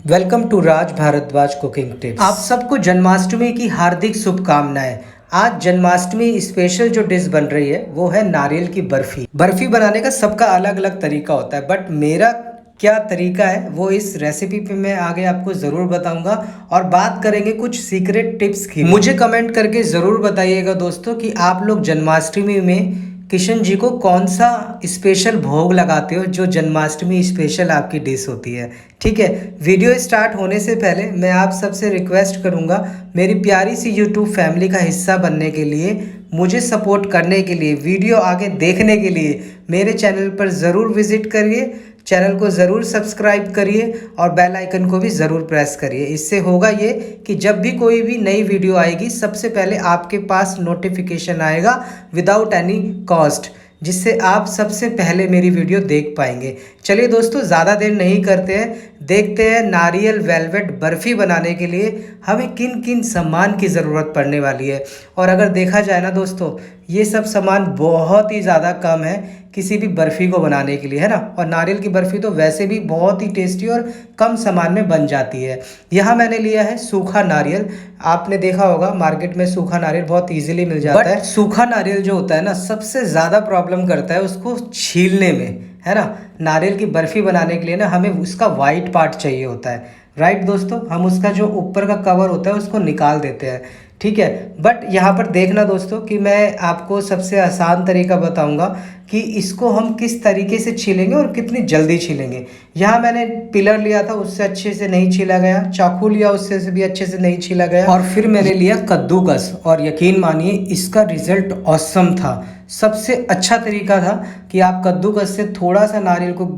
Welcome to Raj Bhardwaj cooking tips. आप सबको जन्माष्टमी की हार्दिक शुभकामनाएं। आज जन्माष्टमी स्पेशल जो डिश बन रही है वो है नारियल की बर्फी। बर्फी बनाने का सबका अलग अलग तरीका होता है, बट मेरा क्या तरीका है वो इस रेसिपी पे मैं आगे आपको ज़रूर बताऊंगा और बात करेंगे कुछ सीक्रेट टिप्स की। मुझे कमेंट करके ज़रूर बताइएगा दोस्तों कि आप लोग जन्माष्टमी में कृष्ण जी को कौन सा स्पेशल भोग लगाते हो, जो जन्माष्टमी स्पेशल आपकी डिश होती है। ठीक है, वीडियो स्टार्ट होने से पहले मैं आप सबसे रिक्वेस्ट करूंगा, मेरी प्यारी सी यूट्यूब फैमिली का हिस्सा बनने के लिए, मुझे सपोर्ट करने के लिए, वीडियो आगे देखने के लिए मेरे चैनल पर ज़रूर विजिट करिए, चैनल को ज़रूर सब्सक्राइब करिए और बेल आइकन को भी ज़रूर प्रेस करिए। इससे होगा ये कि जब भी कोई भी नई वीडियो आएगी सबसे पहले आपके पास नोटिफिकेशन आएगा विदाउट एनी कॉस्ट, जिससे आप सबसे पहले मेरी वीडियो देख पाएंगे। चलिए दोस्तों, ज़्यादा देर नहीं करते हैं, देखते हैं नारियल वेलवेट बर्फ़ी बनाने के लिए हमें किन किन सामान की ज़रूरत पड़ने वाली है। और अगर देखा जाए ना दोस्तों, ये सब सामान बहुत ही ज़्यादा कम है किसी भी बर्फ़ी को बनाने के लिए, है ना। और नारियल की बर्फ़ी तो वैसे भी बहुत ही टेस्टी और कम सामान में बन जाती है। यहाँ मैंने लिया है सूखा नारियल। आपने देखा होगा मार्केट में सूखा नारियल बहुत इजीली मिल जाता है। सूखा नारियल जो होता है ना, सबसे ज़्यादा प्रॉब्लम करता है उसको छीलने में, है ना। नारियल की बर्फ़ी बनाने के लिए ना हमें उसका वाइट पार्ट चाहिए होता है, राइट दोस्तों। हम उसका जो ऊपर का कवर होता है उसको निकाल देते हैं, ठीक है। बट यहाँ पर देखना दोस्तों कि मैं आपको सबसे आसान तरीका बताऊंगा कि इसको हम किस तरीके से छीलेंगे और कितनी जल्दी छीलेंगे। यहाँ मैंने पिलर लिया था, उससे अच्छे से नहीं छीला गया। चाकू लिया, उससे भी अच्छे से नहीं छीला गया। और फिर मैंने लिया कद्दूकस, और यकीन मानिए इसका रिजल्ट ऑसम था। सबसे अच्छा तरीका था कि आप कद्दूकस से थोड़ा सा नारियल को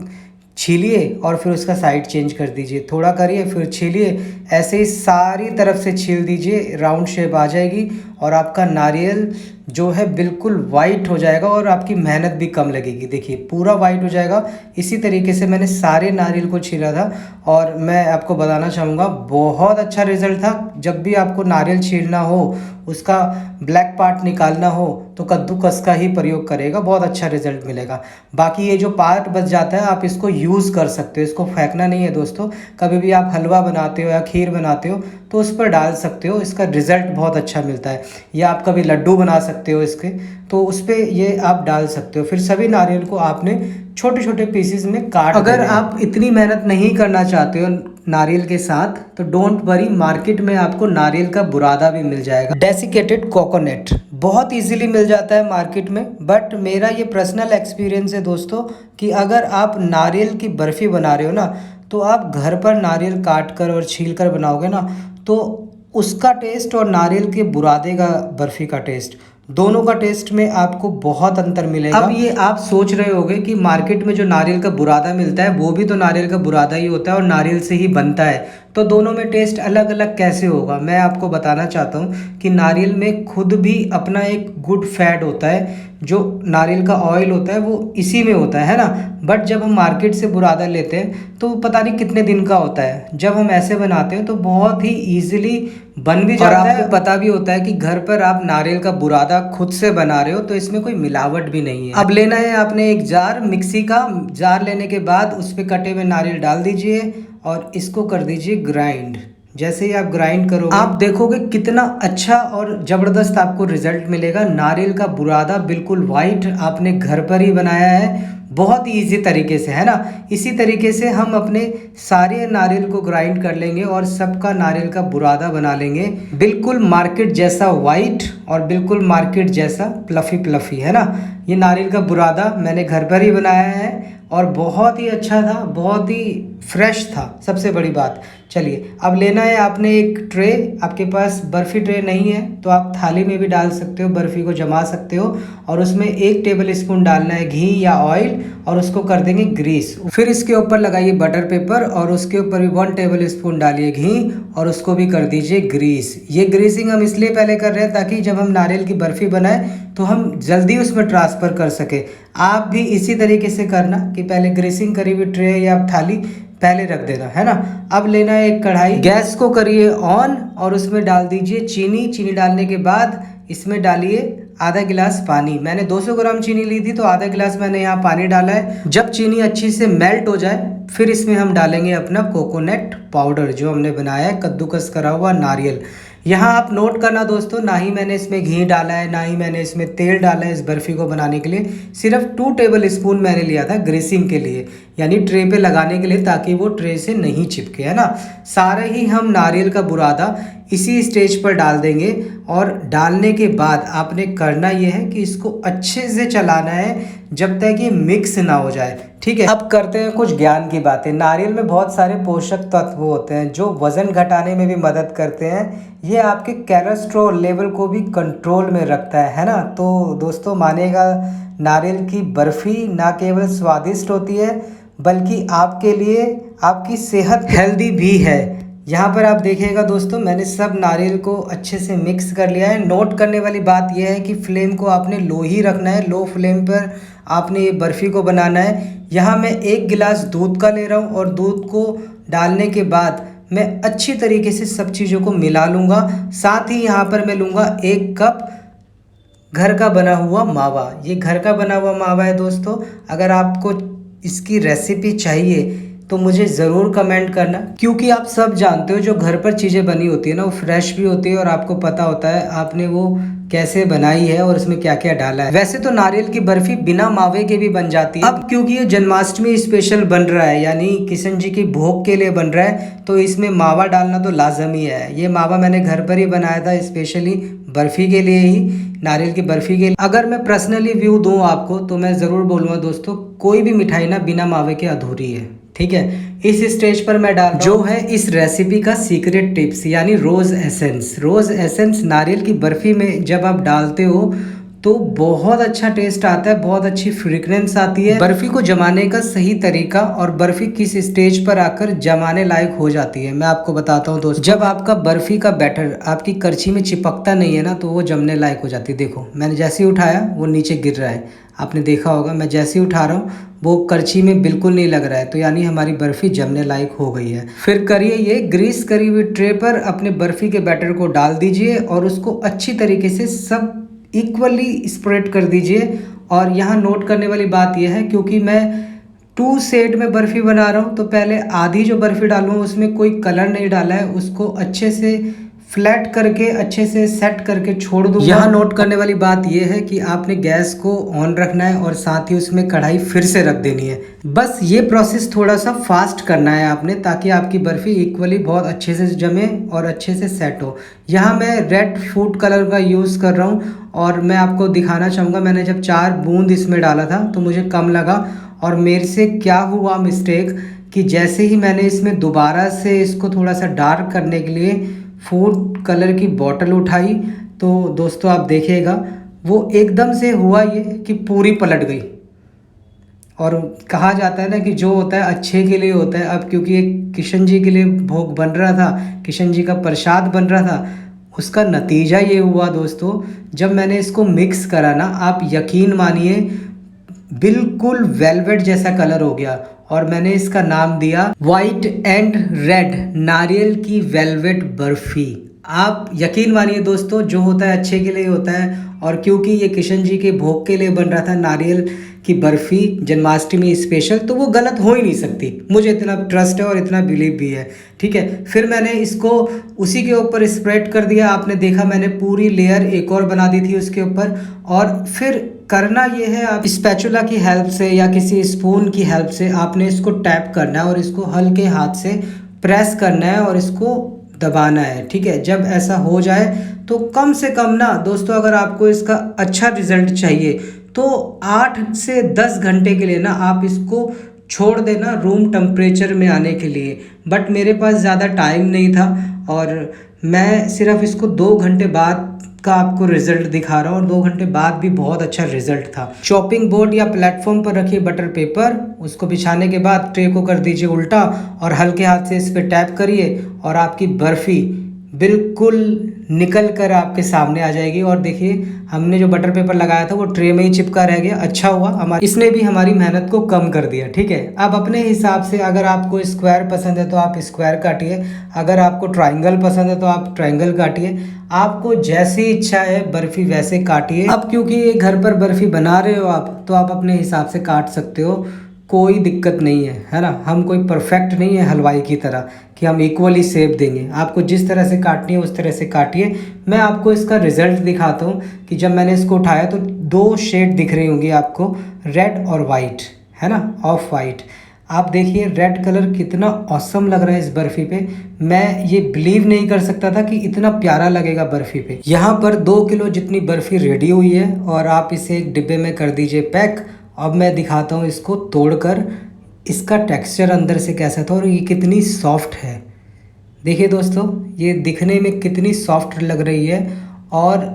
छीलिए और फिर उसका साइड चेंज कर दीजिए, थोड़ा करिए फिर छीलिए, ऐसे ही सारी तरफ से छील दीजिए, राउंड शेप आ जाएगी और आपका नारियल जो है बिल्कुल वाइट हो जाएगा और आपकी मेहनत भी कम लगेगी। देखिए पूरा वाइट हो जाएगा। इसी तरीके से मैंने सारे नारियल को छीला था और मैं आपको बताना चाहूँगा बहुत अच्छा रिजल्ट था। जब भी आपको नारियल छीलना हो, उसका ब्लैक पार्ट निकालना हो, तो कद्दूकस का ही प्रयोग करेगा, बहुत अच्छा रिजल्ट मिलेगा। बाकी ये जो पार्ट बच जाता है आप इसको यूज़ कर सकते हो, इसको फेंकना नहीं है दोस्तों। कभी भी आप हलवा बनाते हो या खीर बनाते हो तो उस पर डाल सकते हो, इसका रिजल्ट बहुत अच्छा मिलता है। या आप कभी लड्डू बना सकते हो इसके, तो उस पर ये आप डाल सकते हो। फिर सभी नारियल को आपने छोटे छोटे पीसेस में काट। अगर आप इतनी मेहनत नहीं करना चाहते हो नारियल के साथ तो डोंट वरी, मार्केट में आपको नारियल का बुरादा भी मिल जाएगा। डेसिकेटेड कोकोनट बहुत इजीली मिल जाता है मार्केट में। बट मेरा ये पर्सनल एक्सपीरियंस है दोस्तों कि अगर आप नारियल की बर्फ़ी बना रहे हो ना, तो आप घर पर नारियल काट कर और छील कर बनाओगे ना, तो उसका टेस्ट और नारियल के बुरादे का बर्फ़ी का टेस्ट, दोनों का टेस्ट में आपको बहुत अंतर मिलेगा। अब ये आप सोच रहे होंगे कि मार्केट में जो नारियल का बुरादा मिलता है वो भी तो नारियल का बुरादा ही होता है और नारियल से ही बनता है, तो दोनों में टेस्ट अलग अलग कैसे होगा। मैं आपको बताना चाहता हूँ कि नारियल में खुद भी अपना एक गुड फैट होता है, जो नारियल का ऑयल होता है वो इसी में होता है ना। बट जब हम मार्केट से बुरादा लेते हैं तो पता नहीं कितने दिन का होता है। जब हम ऐसे बनाते हैं तो बहुत ही ईजिली बन भी जाता है। आपको पता भी होता है कि घर पर आप नारियल का बुरादा खुद से बना रहे हो तो इसमें कोई मिलावट भी नहीं है। अब लेना है आपने एक जार, मिक्सी का जार लेने के बाद उस पर कटे हुए नारियल डाल दीजिए और इसको कर दीजिए ग्राइंड। जैसे ही आप ग्राइंड करोगे आप देखोगे कितना अच्छा और ज़बरदस्त आपको रिजल्ट मिलेगा। नारियल का बुरादा बिल्कुल वाइट आपने घर पर ही बनाया है, बहुत ही ईजी तरीके से, है ना। इसी तरीके से हम अपने सारे नारियल को ग्राइंड कर लेंगे और सबका नारियल का बुरादा बना लेंगे, बिल्कुल मार्केट जैसा वाइट और बिल्कुल मार्केट जैसा प्लफ़ी प्लफ़ी, है ना। ये नारियल का बुरादा मैंने घर पर ही बनाया है और बहुत ही अच्छा था, बहुत ही फ्रेश था, सबसे बड़ी बात। चलिए अब लेना है आपने एक ट्रे। आपके पास बर्फ़ी ट्रे नहीं है तो आप थाली में भी डाल सकते हो, बर्फ़ी को जमा सकते हो और उसमें 1 टेबल स्पून डालना है घी या ऑयल और उसको कर देंगे ग्रीस। फिर इसके ऊपर लगाइए बटर पेपर और उसके ऊपर भी 1 टेबल स्पून डालिए घी और उसको भी कर दीजिए ग्रीस। ये ग्रीसिंग हम इसलिए पहले कर रहे हैं ताकि जब हम नारियल की बर्फ़ी बनाएं तो हम जल्दी उसमें ट्रांसफ़र कर सके। आप भी इसी तरीके से करना कि पहले ग्रीसिंग करी हुई ट्रे या थाली पहले रख देना, है ना। अब लेना है एक कढ़ाई, गैस को करिए ऑन और उसमें डाल दीजिए चीनी। चीनी डालने के बाद इसमें डालिए आधा गिलास पानी। मैंने 200 ग्राम चीनी ली थी तो आधा गिलास मैंने यहाँ पानी डाला है। जब चीनी अच्छी से मेल्ट हो जाए फिर इसमें हम डालेंगे अपना कोकोनट पाउडर जो हमने बनाया है, कद्दूकस करा हुआ नारियल। यहाँ आप नोट करना दोस्तों, ना ही मैंने इसमें घी डाला है, ना ही मैंने इसमें तेल डाला है इस बर्फ़ी को बनाने के लिए। सिर्फ 2 टेबल स्पून मैंने लिया था ग्रीसिंग के लिए, यानी ट्रे पे लगाने के लिए, ताकि वो ट्रे से नहीं चिपके, है ना। सारे ही हम नारियल का बुरादा इसी स्टेज पर डाल देंगे और डालने के बाद आपने करना ये है कि इसको अच्छे से चलाना है जब तक ये मिक्स ना हो जाए, ठीक है। अब करते हैं कुछ ज्ञान की बातें। नारियल में बहुत सारे पोषक तत्व होते हैं जो वज़न घटाने में भी मदद करते हैं। ये आपके कोलेस्ट्रॉल लेवल को भी कंट्रोल में रखता है ना। तो दोस्तों मानिएगा, नारियल की बर्फ़ी ना केवल स्वादिष्ट होती है बल्कि आपके लिए आपकी सेहत हेल्दी भी है। यहाँ पर आप देखिएगा दोस्तों, मैंने सब नारियल को अच्छे से मिक्स कर लिया है। नोट करने वाली बात यह है कि फ्लेम को आपने लो ही रखना है, लो फ्लेम पर आपने ये बर्फ़ी को बनाना है। यहाँ मैं 1 गिलास दूध का ले रहा हूँ और दूध को डालने के बाद मैं अच्छी तरीके से सब चीज़ों को मिला लूँगा। साथ ही यहाँ पर मैं लूँगा 1 कप घर का बना हुआ मावा। ये घर का बना हुआ मावा है दोस्तों। अगर आपको इसकी रेसिपी चाहिए तो मुझे ज़रूर कमेंट करना, क्योंकि आप सब जानते हो जो घर पर चीज़ें बनी होती है ना, वो फ्रेश भी होती है और आपको पता होता है आपने वो कैसे बनाई है और उसमें क्या क्या डाला है। वैसे तो नारियल की बर्फ़ी बिना मावे के भी बन जाती है। अब क्योंकि ये जन्माष्टमी स्पेशल बन रहा है, यानी कृष्ण जी की भोग के लिए बन रहा है, तो इसमें मावा डालना तो लाजमी है। ये मावा मैंने घर पर ही बनाया था, स्पेशली बर्फ़ी के लिए ही, नारियल की बर्फ़ी के लिए। अगर मैं पर्सनली व्यू दूँ आपको तो मैं ज़रूर बोलूँगा दोस्तों, कोई भी मिठाई ना बिना मावे के अधूरी है, ठीक है। इस स्टेज पर मैं डाल जो है इस रेसिपी का सीक्रेट टिप्स, यानी रोज़ एसेंस। रोज़ एसेंस नारियल की बर्फ़ी में जब आप डालते हो तो बहुत अच्छा टेस्ट आता है, बहुत अच्छी फ्रेग्रेंस आती है। बर्फ़ी को जमाने का सही तरीका और बर्फ़ी किस स्टेज पर आकर जमाने लायक हो जाती है मैं आपको बताता हूँ दोस्तों। जब आपका बर्फ़ी का बैटर आपकी करछी में चिपकता नहीं है ना, तो वो जमने लायक हो जाती है। देखो मैंने जैसे ही उठाया वो नीचे गिर रहा है, आपने देखा होगा। मैं जैसे ही उठा रहा हूँ वो करछी में बिल्कुल नहीं लग रहा है, तो यानी हमारी बर्फ़ी जमने लायक हो गई है। फिर करिए ये, ग्रीस करी हुई ट्रे पर अपने बर्फ़ी के बैटर को डाल दीजिए और उसको अच्छी तरीके से सब इक्वली स्प्रेड कर दीजिए। और यहाँ नोट करने वाली बात यह है, क्योंकि मैं 2 सेट में बर्फ़ी बना रहा हूँ तो पहले आधी जो बर्फ़ी डालूँ उसमें कोई कलर नहीं डाला है, उसको अच्छे से फ्लैट करके अच्छे से सेट करके छोड़ दूँगा। यहाँ नोट करने वाली बात यह है कि आपने गैस को ऑन रखना है और साथ ही उसमें कढ़ाई फिर से रख देनी है। बस ये प्रोसेस थोड़ा सा फास्ट करना है आपने, ताकि आपकी बर्फ़ी इक्वली बहुत अच्छे से जमे और अच्छे से सेट हो। यहाँ मैं रेड फूड कलर का यूज़ कर रहा हूँ और मैं आपको दिखाना चाहूँगा, मैंने जब 4 बूंद इसमें डाला था तो मुझे कम लगा। और मेरे से क्या हुआ मिस्टेक कि जैसे ही मैंने इसमें दोबारा से इसको थोड़ा सा डार्क करने के लिए फूड कलर की बॉटल उठाई, तो दोस्तों आप देखिएगा वो एकदम से हुआ ये कि पूरी पलट गई। और कहा जाता है ना कि जो होता है अच्छे के लिए होता है। अब क्योंकि ये कृष्ण जी के लिए भोग बन रहा था, कृष्ण जी का प्रसाद बन रहा था, उसका नतीजा ये हुआ दोस्तों, जब मैंने इसको मिक्स करा ना, आप यकीन मानिए बिल्कुल वेलवेट जैसा कलर हो गया। और मैंने इसका नाम दिया वाइट एंड रेड नारियल की वेलवेट बर्फ़ी। आप यकीन मानिए दोस्तों, जो होता है अच्छे के लिए होता है। और क्योंकि ये कृष्ण जी के भोग के लिए बन रहा था नारियल की बर्फ़ी जन्माष्टमी स्पेशल, तो वो गलत हो ही नहीं सकती। मुझे इतना ट्रस्ट है और इतना बिलीव भी है, ठीक है। फिर मैंने इसको उसी के ऊपर स्प्रेड कर दिया। आपने देखा मैंने पूरी लेयर एक और बना दी थी उसके ऊपर। और फिर करना ये है, आप स्पैचुला की हेल्प से या किसी स्पून की हेल्प से आपने इसको टैप करना है और इसको हल्के हाथ से प्रेस करना है और इसको दबाना है, ठीक है। जब ऐसा हो जाए तो कम से कम ना दोस्तों, अगर आपको इसका अच्छा रिजल्ट चाहिए तो 8 से 10 घंटे के लिए ना आप इसको छोड़ देना रूम टेम्परेचर में आने के लिए। बट मेरे पास ज़्यादा टाइम नहीं था और मैं सिर्फ इसको 2 घंटे बाद का आपको रिजल्ट दिखा रहा हूँ और 2 घंटे बाद भी बहुत अच्छा रिजल्ट था। चॉपिंग बोर्ड या प्लेटफॉर्म पर रखिए बटर पेपर, उसको बिछाने के बाद ट्रे को कर दीजिए उल्टा और हल्के हाथ से इस पर टैप करिए और आपकी बर्फ़ी बिल्कुल निकल कर आपके सामने आ जाएगी। और देखिए हमने जो बटर पेपर लगाया था वो ट्रे में ही चिपका रह गया। अच्छा हुआ हमारी, इसने भी हमारी मेहनत को कम कर दिया, ठीक है। अब अपने हिसाब से, अगर आपको स्क्वायर पसंद है तो आप स्क्वायर काटिए, अगर आपको ट्रायंगल पसंद है तो आप ट्रायंगल काटिए। आपको जैसी इच्छा है बर्फ़ी वैसे काटिए। अब क्योंकि ये घर पर बर्फ़ी बना रहे हो आप, तो आप अपने हिसाब से काट सकते हो, कोई दिक्कत नहीं है ना। हम कोई परफेक्ट नहीं है हलवाई की तरह कि हम इक्वली शेप देंगे। आपको जिस तरह से काटनी है उस तरह से काटिए। मैं आपको इसका रिज़ल्ट दिखाता हूँ कि जब मैंने इसको उठाया तो 2 शेड दिख रही होंगी आपको, रेड और वाइट, है ना, ऑफ वाइट। आप देखिए रेड कलर कितना ऑसम लग रहा है इस बर्फ़ी पे। मैं ये बिलीव नहीं कर सकता था कि इतना प्यारा लगेगा बर्फ़ी पे। यहाँ पर 2 किलो जितनी बर्फ़ी रेडी हुई है और आप इसे एक डिब्बे में कर दीजिए पैक। अब मैं दिखाता हूँ इसको तोड़कर, इसका टेक्सचर अंदर से कैसा था और ये कितनी सॉफ्ट है। देखिए दोस्तों, ये दिखने में कितनी सॉफ्ट लग रही है और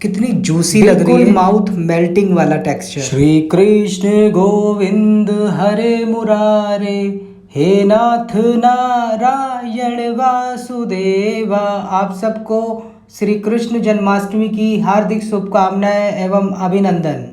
कितनी जूसी लग रही है, माउथ मेल्टिंग वाला टेक्सचर। श्री कृष्ण गोविंद हरे मुरारे, हे नाथ नारायण वासुदेवा। आप सबको श्री कृष्ण जन्माष्टमी की हार्दिक शुभकामनाएं एवं अभिनंदन।